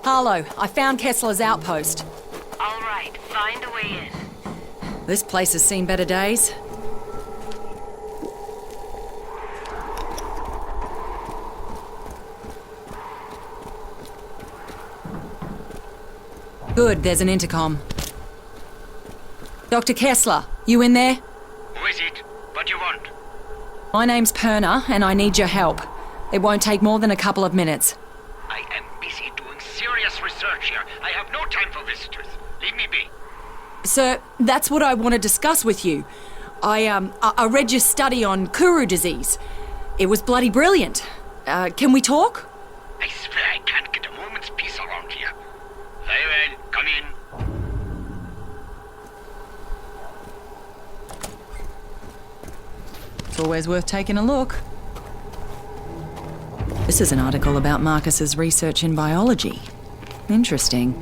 Harlow, I found Kessler's outpost. All right, find a way in. This place has seen better days. Good, there's an intercom. Dr. Kessler, you in there? Who is it? What do you want? My name's Perna, and I need your help. It won't take more than a couple of minutes. I am busy doing serious research here. I have no time for visitors. Leave me be. Sir, that's what I want to discuss with you. I read your study on Kuru disease. It was bloody brilliant. Can we talk? I swear I can't get a moment's peace around here. Very well, come in. It's always worth taking a look. This is an article about Marcus's research in biology. Interesting.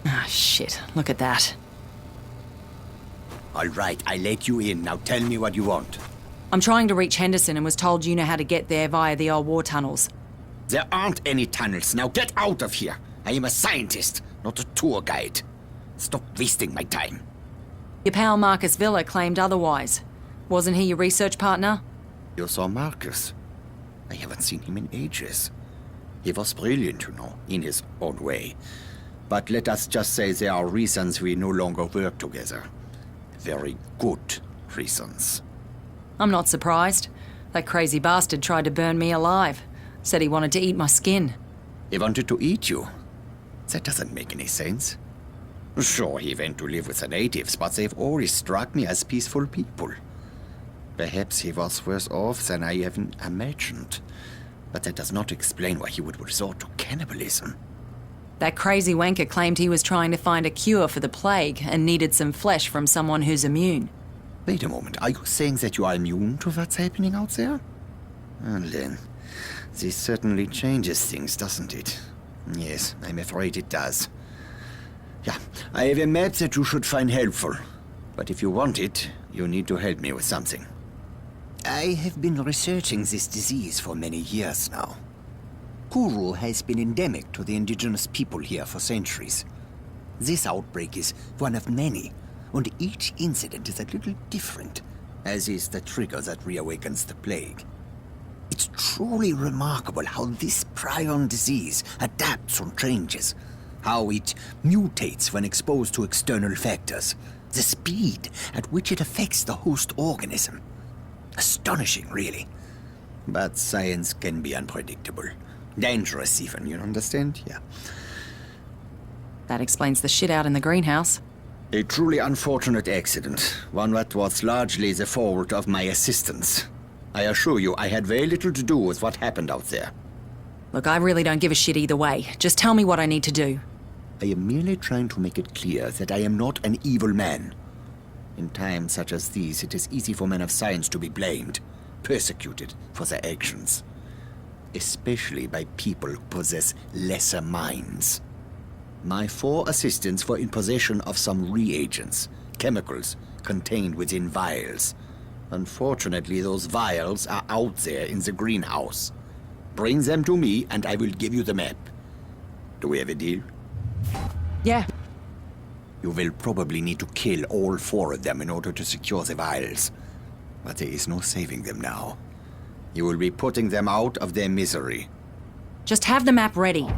Ah, shit. Look at that. All right, I let you in. Now tell me what you want. I'm trying to reach Henderson and was told you know how to get there via the old war tunnels. There aren't any tunnels. Now get out of here. I am a scientist, not a tour guide. Stop wasting my time. Your pal Marcus Villa claimed otherwise. Wasn't he your research partner? You saw Marcus. I haven't seen him in ages. He was brilliant, you know, in his own way. But let us just say there are reasons we no longer work together. Very good reasons. I'm not surprised. That crazy bastard tried to burn me alive. Said he wanted to eat my skin. He wanted to eat you? That doesn't make any sense. Sure, he went to live with the natives, but they've always struck me as peaceful people. Perhaps he was worse off than I even imagined. But that does not explain why he would resort to cannibalism. That crazy wanker claimed he was trying to find a cure for the plague and needed some flesh from someone who's immune. Wait a moment, are you saying that you are immune to what's happening out there? Well then, this certainly changes things, doesn't it? Yes, I'm afraid it does. Yeah, I have a map that you should find helpful. But if you want it, you need to help me with something. I have been researching this disease for many years now. Kuru has been endemic to the indigenous people here for centuries. This outbreak is one of many, and each incident is a little different, as is the trigger that reawakens the plague. It's truly remarkable how this prion disease adapts and changes, how it mutates when exposed to external factors, the speed at which it affects the host organism. Astonishing, really. But science can be unpredictable. Dangerous even, you understand? Yeah. That explains the shit out in the greenhouse. A truly unfortunate accident, one that was largely the fault of my assistants. I assure you, I had very little to do with what happened out there. Look, I really don't give a shit either way. Just tell me what I need to do. I am merely trying to make it clear that I am not an evil man. In times such as these, it is easy for men of science to be blamed, persecuted for their actions. Especially by people who possess lesser minds. My 4 assistants were in possession of some reagents, chemicals, contained within vials. Unfortunately, those vials are out there in the greenhouse. Bring them to me, and I will give you the map. Do we have a deal? Yeah. You will probably need to kill all 4 of them in order to secure the vials. But there is no saving them now. You will be putting them out of their misery. Just have the map ready.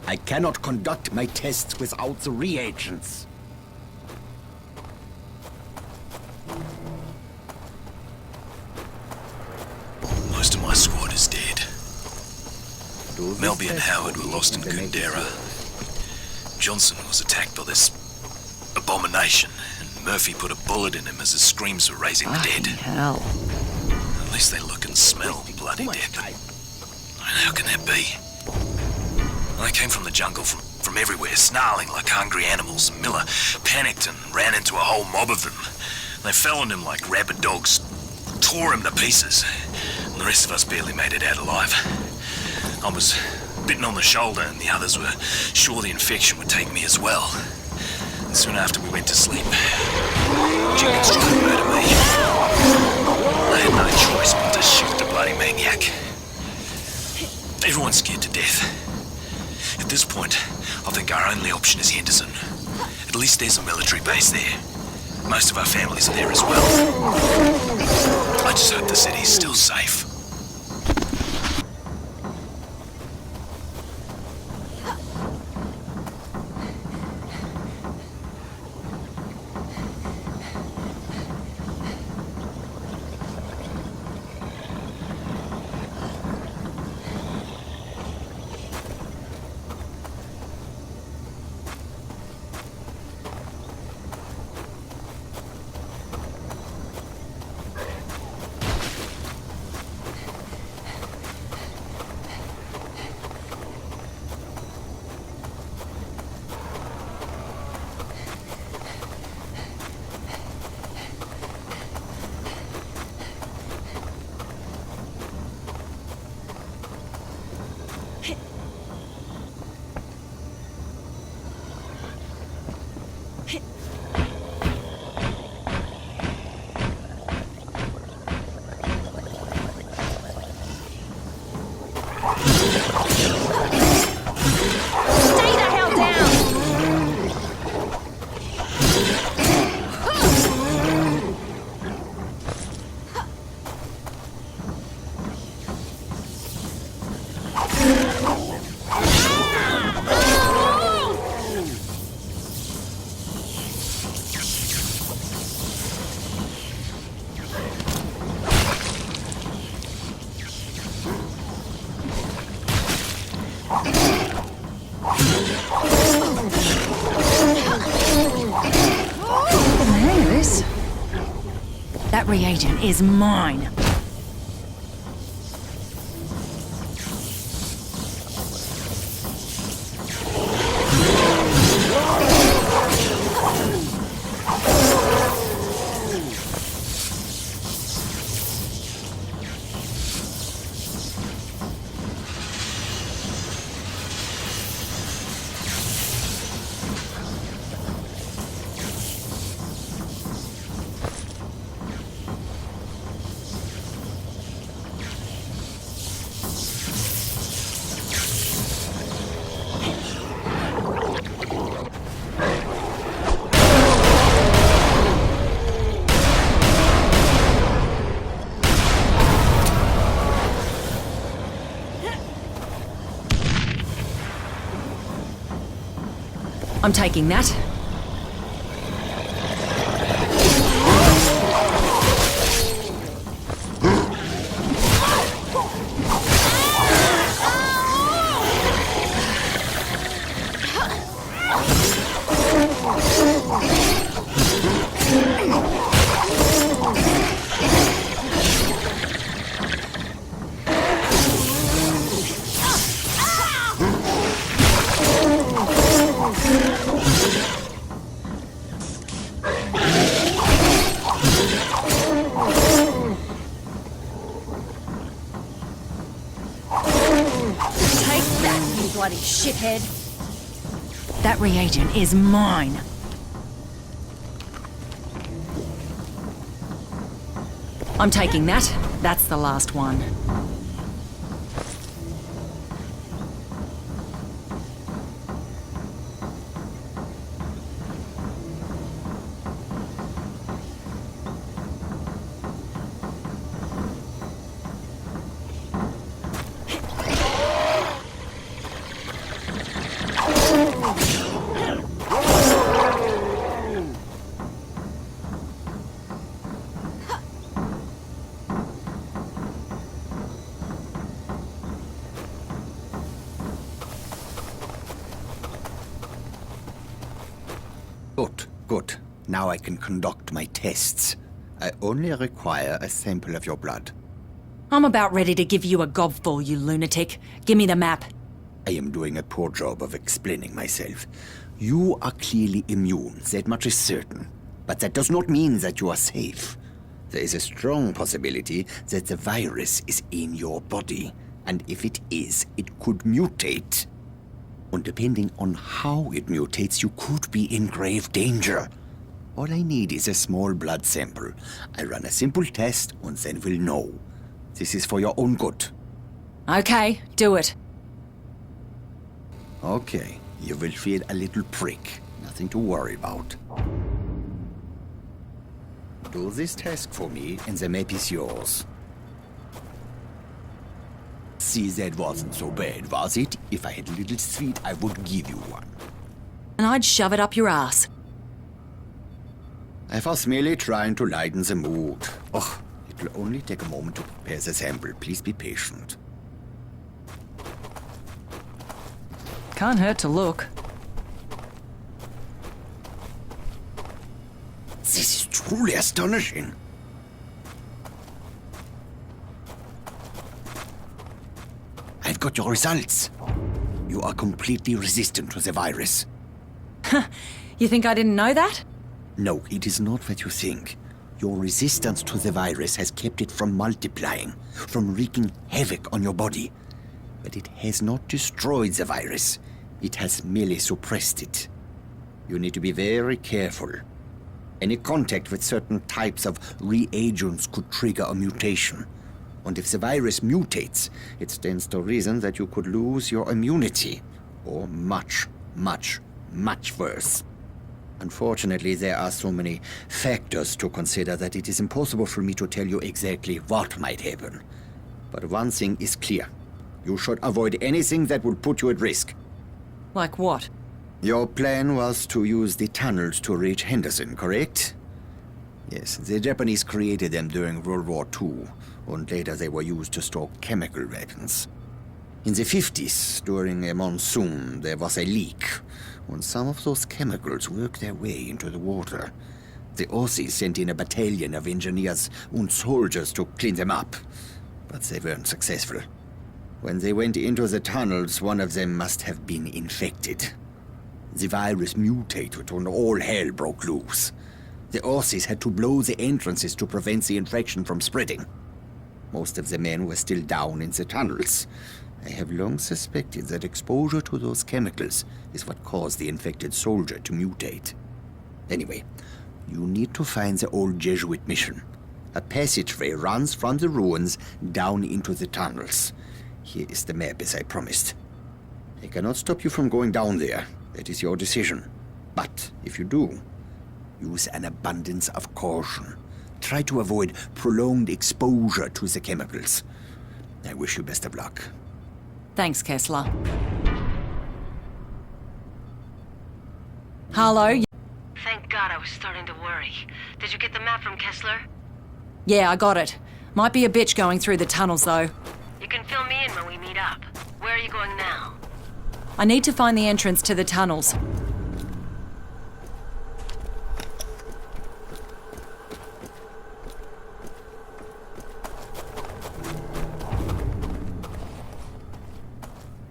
I cannot conduct my tests without the reagents. Most of my squad is dead. Melby and Howard were lost in Kundera. Johnson was attacked by this abomination, and Murphy put a bullet in him as his screams were raising the dead. Hell. At least they look and smell bloody dead, but how can that be? They came from the jungle, from everywhere, snarling like hungry animals. Miller panicked and ran into a whole mob of them. They fell on him like rabid dogs, tore him to pieces. and the rest of us barely made it out alive. I was bitten on the shoulder, and the others were sure the infection would take me as well. And soon after we went to sleep, Jenkins tried to murder me. I had no choice but to shoot the bloody maniac. Everyone's scared to death. At this point, I think our only option is Henderson. At least there's a military base there. Most of our families are there as well. I just hope the city's still safe. That reagent is mine. I'm taking that. Bloody shithead. That reagent is mine. I'm taking that. That's the last one. Good. Now I can conduct my tests. I only require a sample of your blood. I'm about ready to give you a gobful, you lunatic. Give me the map. I am doing a poor job of explaining myself. You are clearly immune, that much is certain. But that does not mean that you are safe. There is a strong possibility that the virus is in your body. And if it is, it could mutate. And depending on how it mutates, you could be in grave danger. All I need is a small blood sample. I run a simple test and then we'll know. This is for your own good. Okay, do it. Okay, you will feel a little prick. Nothing to worry about. Do this task for me and the map is yours. See, that wasn't so bad, was it? If I had a little sweet, I would give you one. And I'd shove it up your ass. I was merely trying to lighten the mood. Oh, it will only take a moment to prepare the sample. Please be patient. Can't hurt to look. This is truly astonishing. I've got your results. You are completely resistant to the virus. You think I didn't know that? No, it is not what you think. Your resistance to the virus has kept it from multiplying, from wreaking havoc on your body. But it has not destroyed the virus. It has merely suppressed it. You need to be very careful. Any contact with certain types of reagents could trigger a mutation. And if the virus mutates, it stands to reason that you could lose your immunity. Or much, much, much worse. Unfortunately, there are so many factors to consider that it is impossible for me to tell you exactly what might happen. But one thing is clear. You should avoid anything that would put you at risk. Like what? Your plan was to use the tunnels to reach Henderson, correct? Yes, the Japanese created them during World War II, and later they were used to store chemical weapons. In the 50s, during a monsoon, there was a leak, and some of those chemicals worked their way into the water. The Aussies sent in a battalion of engineers and soldiers to clean them up, but they weren't successful. When they went into the tunnels, one of them must have been infected. The virus mutated and all hell broke loose. The Aussies had to blow the entrances to prevent the infection from spreading. Most of the men were still down in the tunnels. I have long suspected that exposure to those chemicals is what caused the infected soldier to mutate. Anyway, you need to find the old Jesuit mission. A passageway runs from the ruins down into the tunnels. Here is the map, as I promised. I cannot stop you from going down there. That is your decision. But if you do, use an abundance of caution. Try to avoid prolonged exposure to the chemicals. I wish you best of luck. Thanks, Kessler. Harlow? Thank God, I was starting to worry. Did you get the map from Kessler? Yeah, I got it. Might be a bitch going through the tunnels, though. You can fill me in when we meet up. Where are you going now? I need to find the entrance to the tunnels.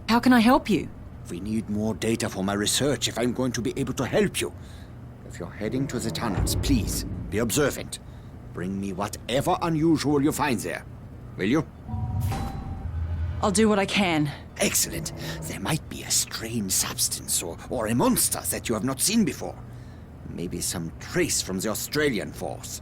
How can I help you? We need more data for my research if I'm going to be able to help you. If you're heading to the tunnels, please be observant. Bring me whatever unusual you find there. Will you? I'll do what I can. Excellent. There might be a strange substance or a monster that you have not seen before. Maybe some trace from the Australian force.